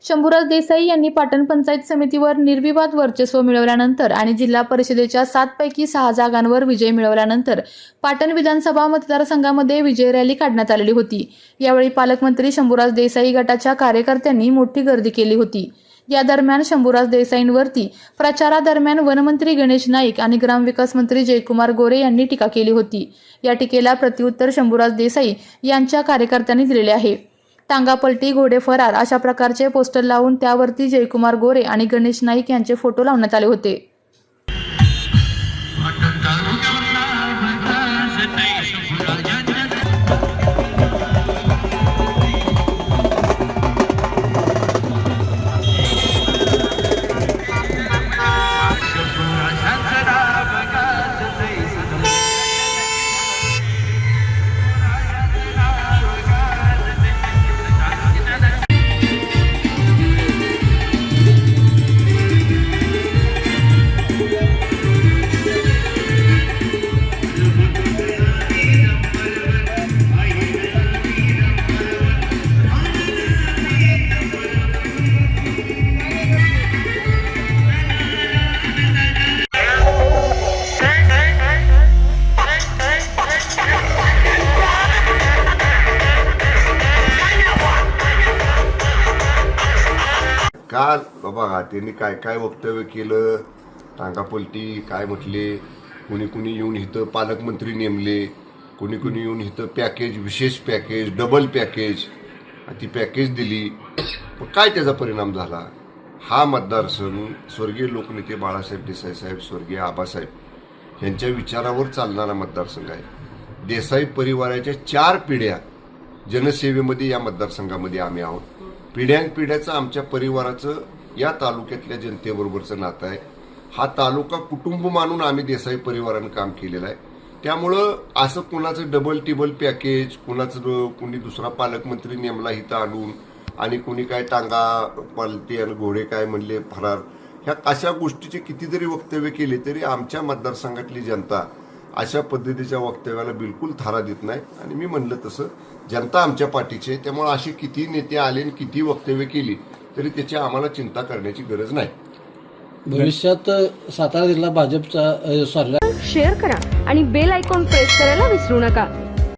शंभूराज देसाई यांनी पाटण पंचायत समितीवर निर्विवाद वर्चस्व मिळवल्यानंतर आणि जिल्हा परिषदेच्या 7 पैकी 6 जागांवर विजय मिळवल्यानंतर पाटण विधानसभा मतदारसंघामध्ये विजय रॅली काढण्यात आलेली होती। यावेळी पालकमंत्री शंभूराज देसाई गटाच्या कार्यकर्त्यांनी मोठी गर्दी केली होती। या दरम्यान शंभूराज देसाईंवरती प्रचारादरम्यान वनमंत्री गणेश नाईक आणि ग्रामविकास मंत्री जयकुमार गोरे यांनी टीका केली होती। या टीकेला प्रत्युत्तर शंभूराज देसाई यांच्या कार्यकर्त्यांनी दिलेले आहे। टांगापलटी, घोडे फरार अशा प्रकारचे पोस्टर लावून त्यावरती जयकुमार गोरे आणि गणेश नाईक यांचे फोटो लावण्यात आले होते। काल बघा त्यांनी काय काय वक्तव्य केलं, टांगापलटी काय म्हटले, कुणी येऊन इथं पालकमंत्री नेमले, कुणी येऊन इथं पॅकेज, विशेष पॅकेज, डबल पॅकेज ती पॅकेज दिली। पण काय त्याचा परिणाम झाला? हा मतदारसंघ स्वर्गीय लोकनेते बाळासाहेब देसाई साहेब, स्वर्गीय आबासाहेब यांच्या विचारावर चालणारा मतदारसंघ आहे। देसाई परिवाराच्या 4 पिढ्या जनसेवेमध्ये या मतदारसंघामध्ये आम्ही आहोत। पिढ्यानपिढ्याचं आमच्या परिवाराचं या तालुक्यातल्या जनतेबरोबरचं नातं आहे। हा तालुका कुटुंब मानून आम्ही देसाई परिवारानं काम केलेलं आहे। त्यामुळं असं कुणाचं डबल टिबल पॅकेज, कुणी दुसरा पालकमंत्री नेमला इथं आणून आणि कुणी काय टांगा पलटी आणि घोडे काय म्हणले फरार, ह्या अशा गोष्टीचे किती जरी वक्तव्य केले तरी आमच्या मतदारसंघातली जनता अशा पद्धतीच्या वक्तव्याला बिलकुल थारा देत नाही। आणि मी म्हणलं तसं जनता आमच्या पाठीची, त्यामुळे असे किती नेते आले आणि किती वक्तव्य केली तरी त्याची आम्हाला चिंता करण्याची गरज नाही। भविष्यात सातारा जिल्हा भाजपचा शेअर करा आणि बेल आयकॉन प्रेस करायला विसरू नका।